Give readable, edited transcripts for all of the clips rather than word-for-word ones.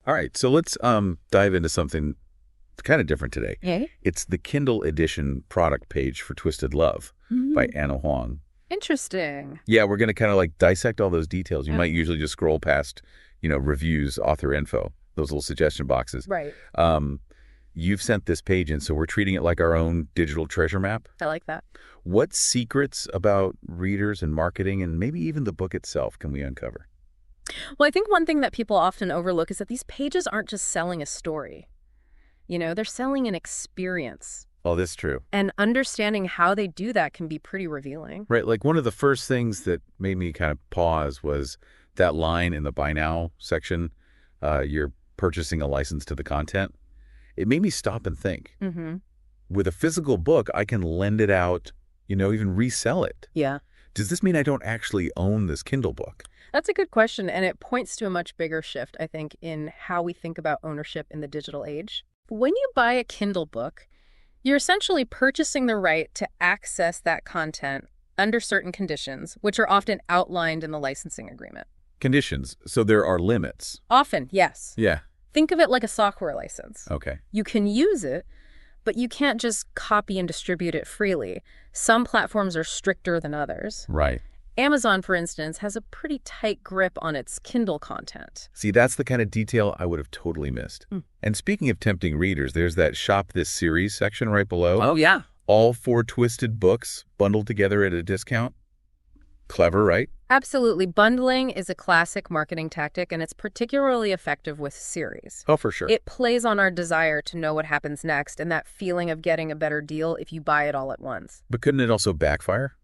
All right, so let's dive into something kind of different today. Yay. It's the Kindle edition product page for Twisted Love by Anna Huang. Interesting. Yeah, we're going to kind of like dissect all those details. You might usually just scroll past, reviews, author info, those little suggestion boxes. Right. You've sent this page in, so we're treating it like our own digital treasure map. I like that. What secrets about readers and marketing and maybe even the book itself can we uncover? Well, I think one thing that people often overlook is that these pages aren't just selling a story. They're selling an experience. Oh, that's true. And understanding how they do that can be pretty revealing. Right, like one of the first things that made me kind of pause was that line in the Buy Now section, you're purchasing a license to the content. It made me stop and think. Mm-hmm. With a physical book, I can lend it out, even resell it. Yeah. Does this mean I don't actually own this Kindle book? That's a good question, and it points to a much bigger shift, I think, in how we think about ownership in the digital age. When you buy a Kindle book, you're essentially purchasing the right to access that content under certain conditions, which are often outlined in the licensing agreement. Conditions. So there are limits. Often, yes. Yeah. Think of it like a software license. Okay. You can use it, but you can't just copy and distribute it freely. Some platforms are stricter than others. Right. Amazon, for instance, has a pretty tight grip on its Kindle content. See, that's the kind of detail I would have totally missed. And speaking of tempting readers, there's that Shop This Series section right below. Oh, yeah. All 4 twisted books bundled together at a discount. Clever, right? Absolutely. Bundling is a classic marketing tactic, and it's particularly effective with series. Oh, for sure. It plays on our desire to know what happens next and that feeling of getting a better deal if you buy it all at once. But couldn't it also backfire?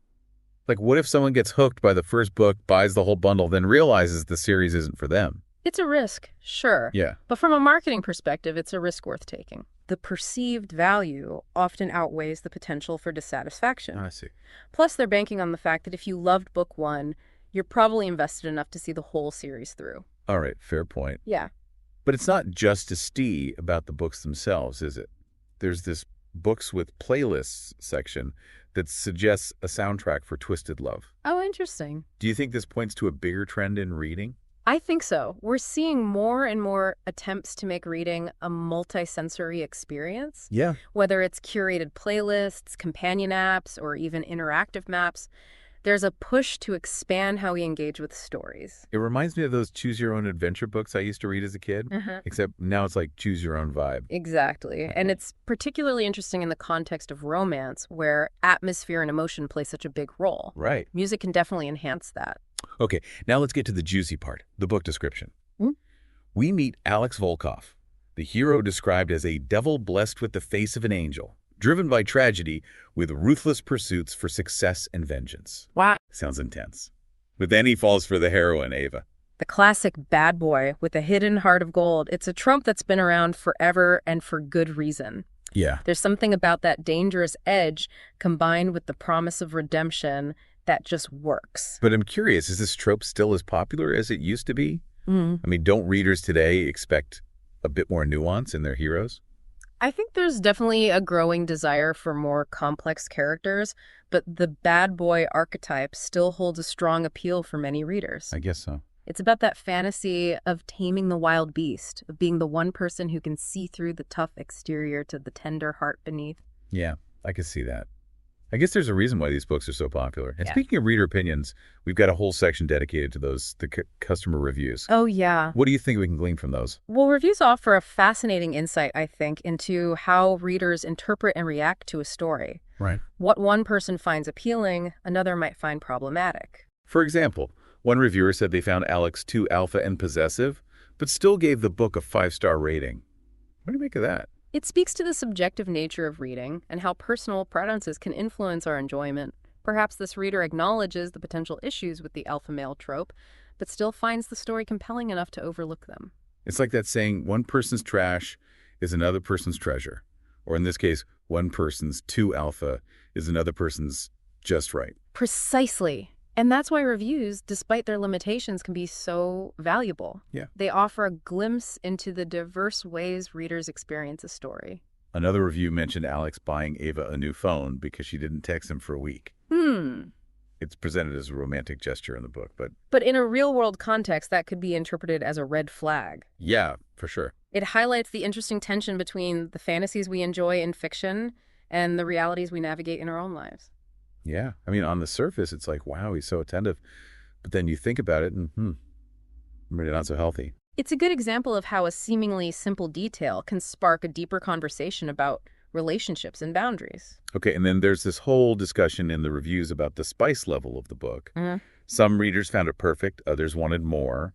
Like, what if someone gets hooked by the first book, buys the whole bundle, then realizes the series isn't for them? It's a risk, sure. Yeah. But from a marketing perspective, it's a risk worth taking. The perceived value often outweighs the potential for dissatisfaction. I see. Plus, they're banking on the fact that if you loved book 1, you're probably invested enough to see the whole series through. All right, fair point. Yeah. But it's not just a stee about the books themselves, is it? There's this books with playlists section that suggests a soundtrack for Twisted Love. Oh, interesting. Do you think this points to a bigger trend in reading? I think so. We're seeing more and more attempts to make reading a multi-sensory experience. Yeah. Whether it's curated playlists, companion apps, or even interactive maps, there's a push to expand how we engage with stories. It reminds me of those choose-your-own-adventure books I used to read as a kid, except now it's like choose-your-own-vibe. Exactly. And it's particularly interesting in the context of romance, where atmosphere and emotion play such a big role. Right. Music can definitely enhance that. Okay, now let's get to the juicy part, the book description. We meet Alex Volkov, the hero described as a devil blessed with the face of an angel, driven by tragedy with ruthless pursuits for success and vengeance. Wow. Sounds intense. But then he falls for the heroine, Ava. The classic bad boy with a hidden heart of gold. It's a trope that's been around forever and for good reason. Yeah. There's something about that dangerous edge combined with the promise of redemption that just works. But I'm curious, is this trope still as popular as it used to be? I mean, don't readers today expect a bit more nuance in their heroes? I think there's definitely a growing desire for more complex characters, but the bad boy archetype still holds a strong appeal for many readers. I guess so. It's about that fantasy of taming the wild beast, of being the one person who can see through the tough exterior to the tender heart beneath. Yeah, I can see that. I guess there's a reason why these books are so popular. And Yeah. speaking of reader opinions, we've got a whole section dedicated to those, the customer reviews. Oh, yeah. What do you think we can glean from those? Well, reviews offer a fascinating insight, I think, into how readers interpret and react to a story. Right. What one person finds appealing, another might find problematic. For example, one reviewer said they found Alex too alpha and possessive, but still gave the book a 5-star rating. What do you make of that? It speaks to the subjective nature of reading and how personal preferences can influence our enjoyment. Perhaps this reader acknowledges the potential issues with the alpha male trope, but still finds the story compelling enough to overlook them. It's like that saying, one person's trash is another person's treasure. Or in this case, one person's too alpha is another person's just right. Precisely. And that's why reviews, despite their limitations, can be so valuable. Yeah. They offer a glimpse into the diverse ways readers experience a story. Another review mentioned Alex buying Ava a new phone because she didn't text him for a week. It's presented as a romantic gesture in the book, but But in a real-world context, that could be interpreted as a red flag. yeah, for sure. It highlights the interesting tension between the fantasies we enjoy in fiction and the realities we navigate in our own lives. Yeah. I mean, on the surface, it's like, wow, he's so attentive. But then you think about it and, really not so healthy. It's a good example of how a seemingly simple detail can spark a deeper conversation about relationships and boundaries. Okay, and then there's this whole discussion in the reviews about the spice level of the book. Some readers found it perfect, others wanted more.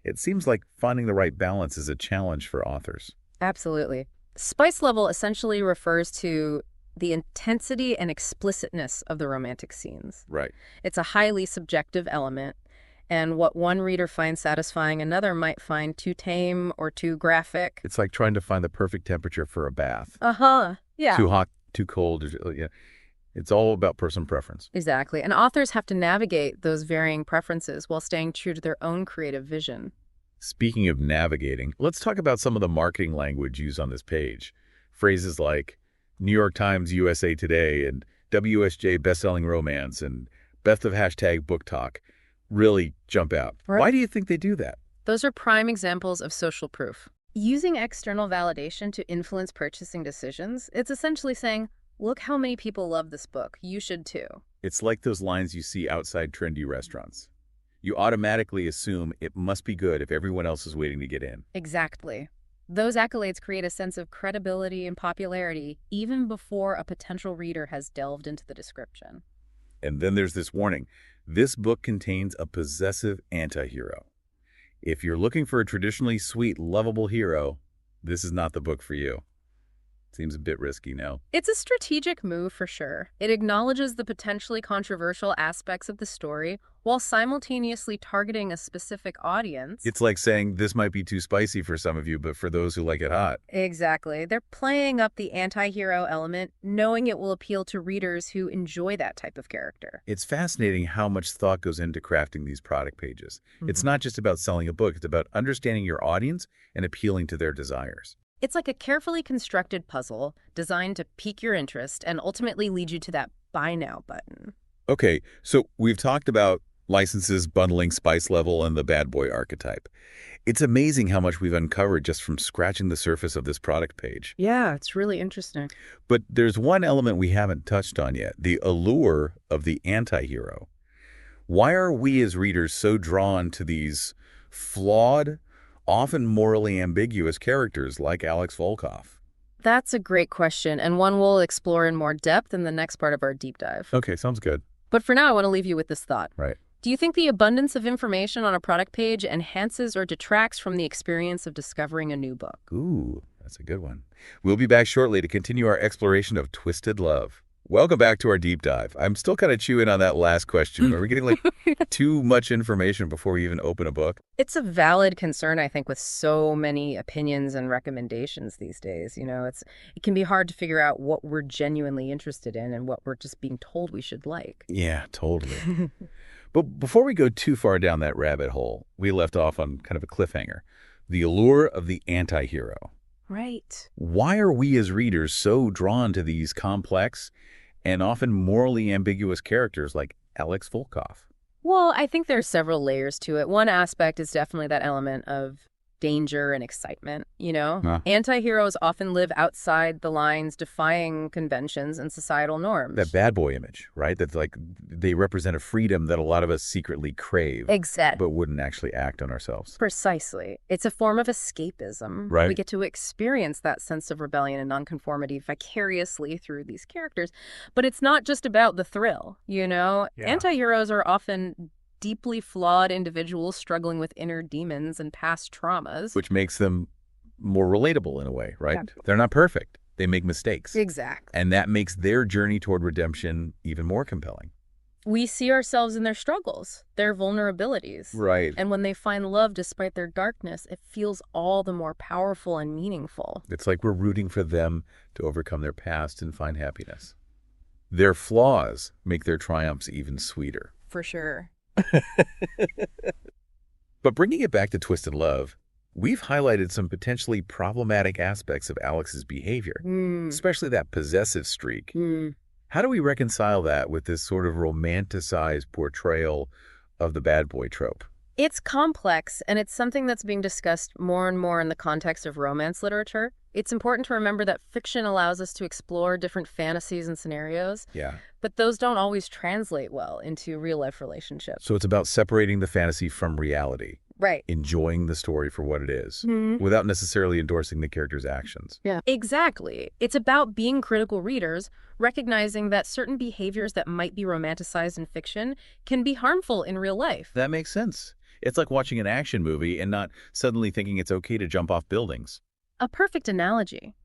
It seems like finding the right balance is a challenge for authors. Absolutely. Spice level essentially refers to the intensity and explicitness of the romantic scenes. Right. It's a highly subjective element, and what one reader finds satisfying, another might find too tame or too graphic. It's like trying to find the perfect temperature for a bath. Yeah. Too hot, too cold. Yeah. It's all about personal preference. Exactly. And authors have to navigate those varying preferences while staying true to their own creative vision. Speaking of navigating, let's talk about some of the marketing language used on this page. Phrases like New York Times, USA Today, and WSJ Bestselling Romance, and Best of Hashtag Book Talk really jump out. Right. Why do you think they do that? Those are prime examples of social proof. Using external validation to influence purchasing decisions, it's essentially saying, look how many people love this book. You should too. It's like those lines you see outside trendy restaurants. You automatically assume it must be good if everyone else is waiting to get in. Exactly. Those accolades create a sense of credibility and popularity even before a potential reader has delved into the description. And then there's this warning. This book contains a possessive anti-hero. If you're looking for a traditionally sweet, lovable hero, this is not the book for you. Seems a bit risky, no? It's a strategic move for sure. It acknowledges the potentially controversial aspects of the story while simultaneously targeting a specific audience. It's like saying this might be too spicy for some of you, but for those who like it hot. Exactly. They're playing up the anti-hero element, knowing it will appeal to readers who enjoy that type of character. It's fascinating how much thought goes into crafting these product pages. It's not just about selling a book. It's about understanding your audience and appealing to their desires. It's like a carefully constructed puzzle designed to pique your interest and ultimately lead you to that buy now button. Okay, so we've talked about licenses, bundling, spice level, and the bad boy archetype. It's amazing how much we've uncovered just from scratching the surface of this product page. Yeah, it's really interesting. But there's one element we haven't touched on yet, the allure of the anti-hero. Why are we as readers so drawn to these flawed, often morally ambiguous characters like Alex Volkov? That's a great question, and one we'll explore in more depth in the next part of our deep dive. Okay, sounds good. But for now, I want to leave you with this thought. Right. Do you think the abundance of information on a product page enhances or detracts from the experience of discovering a new book? Ooh, that's a good one. We'll be back shortly to continue our exploration of twisted love. Welcome back to our deep dive. I'm still kind of chewing on that last question. Are we getting like too much information before we even open a book? It's a valid concern, I think, with so many opinions and recommendations these days. It can be hard to figure out what we're genuinely interested in and what we're just being told we should like. Yeah, totally. But before we go too far down that rabbit hole, we left off on kind of a cliffhanger. The allure of the anti-hero. Right. Why are we as readers so drawn to these complex and often morally ambiguous characters like Alex Volkov? Well, I think there are several layers to it. One aspect is definitely that element of danger and excitement, Anti-heroes often live outside the lines, defying conventions and societal norms. That bad boy image, right? That's like they represent a freedom that a lot of us secretly crave. Exactly. But wouldn't actually act on ourselves. Precisely. It's a form of escapism. Right. We get to experience that sense of rebellion and nonconformity vicariously through these characters. But it's not just about the thrill, Yeah. Anti-heroes are often deeply flawed individuals struggling with inner demons and past traumas. Which makes them more relatable in a way, right? Yeah. They're not perfect. They make mistakes. Exactly. And that makes their journey toward redemption even more compelling. We see ourselves in their struggles, their vulnerabilities. Right. And when they find love despite their darkness, it feels all the more powerful and meaningful. It's like we're rooting for them to overcome their past and find happiness. Their flaws make their triumphs even sweeter. For sure. But bringing it back to Twisted Love, we've highlighted some potentially problematic aspects of Alex's behavior, especially that possessive streak. How do we reconcile that with this sort of romanticized portrayal of the bad boy trope? It's complex, and it's something that's being discussed more and more in the context of romance literature. It's important to remember that fiction allows us to explore different fantasies and scenarios, Yeah. but those don't always translate well into real-life relationships. So it's about separating the fantasy from reality, Right. enjoying the story for what it is, Mhm. without necessarily endorsing the character's actions. Yeah. Exactly. It's about being critical readers, recognizing that certain behaviors that might be romanticized in fiction can be harmful in real life. That makes sense. It's like watching an action movie and not suddenly thinking it's okay to jump off buildings. A perfect analogy.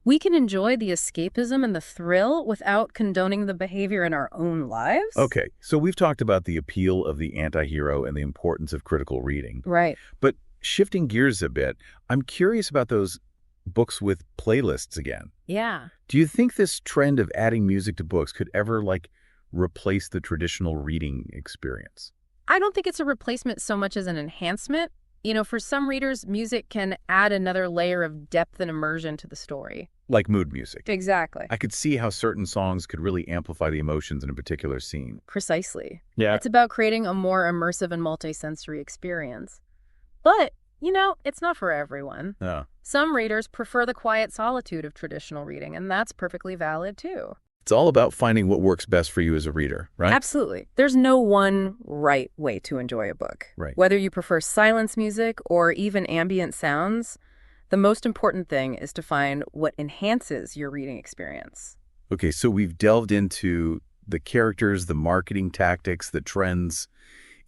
We can enjoy the escapism and the thrill without condoning the behavior in our own lives. Okay, so we've talked about the appeal of the anti-hero and the importance of critical reading. Right. But shifting gears a bit, I'm curious about those books with playlists again. Yeah. Do you think this trend of adding music to books could ever, replace the traditional reading experience? I don't think it's a replacement so much as an enhancement. For some readers, music can add another layer of depth and immersion to the story. Like mood music. Exactly. I could see how certain songs could really amplify the emotions in a particular scene. Precisely. Yeah. It's about creating a more immersive and multisensory experience. But, it's not for everyone. Oh. Some readers prefer the quiet solitude of traditional reading, and that's perfectly valid too. It's all about finding what works best for you as a reader, right? Absolutely. There's no one right way to enjoy a book. Right. Whether you prefer silence music or even ambient sounds, the most important thing is to find what enhances your reading experience. Okay, so we've delved into the characters, the marketing tactics, the trends,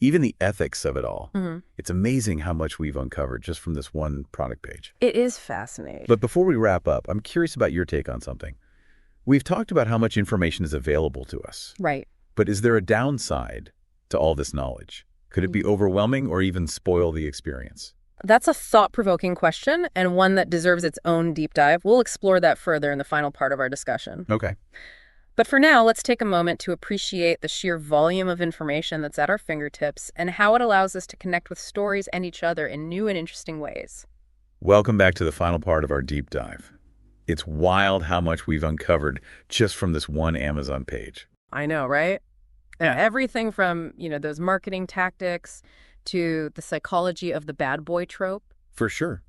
even the ethics of it all. Mm-hmm. It's amazing how much we've uncovered just from this one product page. It is fascinating. But before we wrap up, I'm curious about your take on something. We've talked about how much information is available to us. Right. But is there a downside to all this knowledge? Could it be overwhelming or even spoil the experience? That's a thought-provoking question and one that deserves its own deep dive. We'll explore that further in the final part of our discussion. Okay. But for now, let's take a moment to appreciate the sheer volume of information that's at our fingertips and how it allows us to connect with stories and each other in new and interesting ways. Welcome back to the final part of our deep dive. It's wild how much we've uncovered just from this one Amazon page. I know, right? Yeah. Everything from, those marketing tactics to the psychology of the bad boy trope. For sure.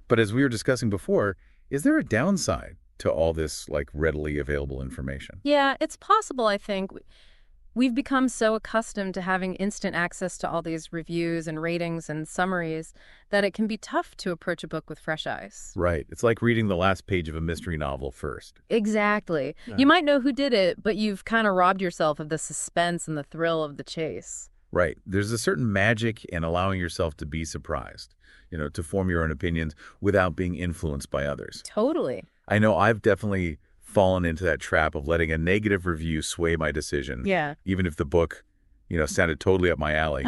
But as we were discussing before, is there a downside to all this, readily available information? Yeah, it's possible, I think. We've become so accustomed to having instant access to all these reviews and ratings and summaries that it can be tough to approach a book with fresh eyes. Right. It's like reading the last page of a mystery novel first. Exactly. Yeah. You might know who did it, but you've kind of robbed yourself of the suspense and the thrill of the chase. Right. There's a certain magic in allowing yourself to be surprised, to form your own opinions without being influenced by others. Totally. I know I've definitely fallen into that trap of letting a negative review sway my decision. Yeah. Even if the book, sounded totally up my alley.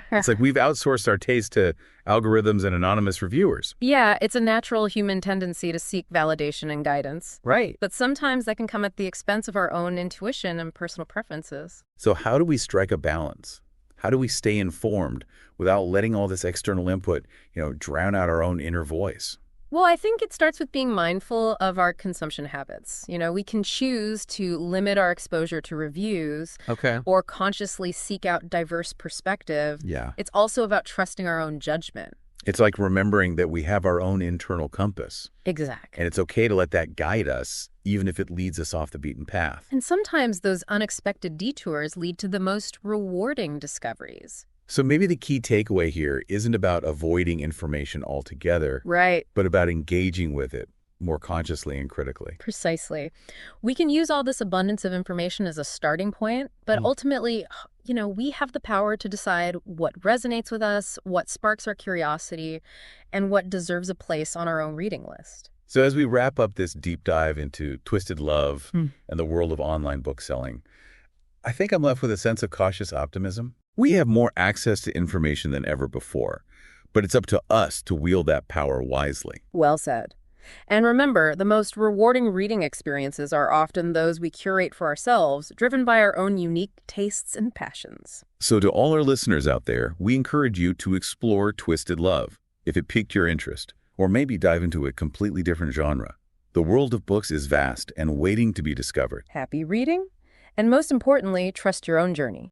It's like we've outsourced our taste to algorithms and anonymous reviewers. Yeah, it's a natural human tendency to seek validation and guidance. Right. But sometimes that can come at the expense of our own intuition and personal preferences. So how do we strike a balance? How do we stay informed without letting all this external input, drown out our own inner voice? Well, I think it starts with being mindful of our consumption habits. We can choose to limit our exposure to reviews or consciously seek out diverse perspective. Yeah. It's also about trusting our own judgment. It's like remembering that we have our own internal compass. Exactly. And it's okay to let that guide us, even if it leads us off the beaten path. And sometimes those unexpected detours lead to the most rewarding discoveries. So maybe the key takeaway here isn't about avoiding information altogether, Right. but about engaging with it more consciously and critically. Precisely. We can use all this abundance of information as a starting point, but ultimately, we have the power to decide what resonates with us, what sparks our curiosity, and what deserves a place on our own reading list. So as we wrap up this deep dive into twisted love and the world of online bookselling, I think I'm left with a sense of cautious optimism. We have more access to information than ever before, but it's up to us to wield that power wisely. Well said. And remember, the most rewarding reading experiences are often those we curate for ourselves, driven by our own unique tastes and passions. So to all our listeners out there, we encourage you to explore twisted love, if it piqued your interest, or maybe dive into a completely different genre. The world of books is vast and waiting to be discovered. Happy reading, and most importantly, trust your own journey.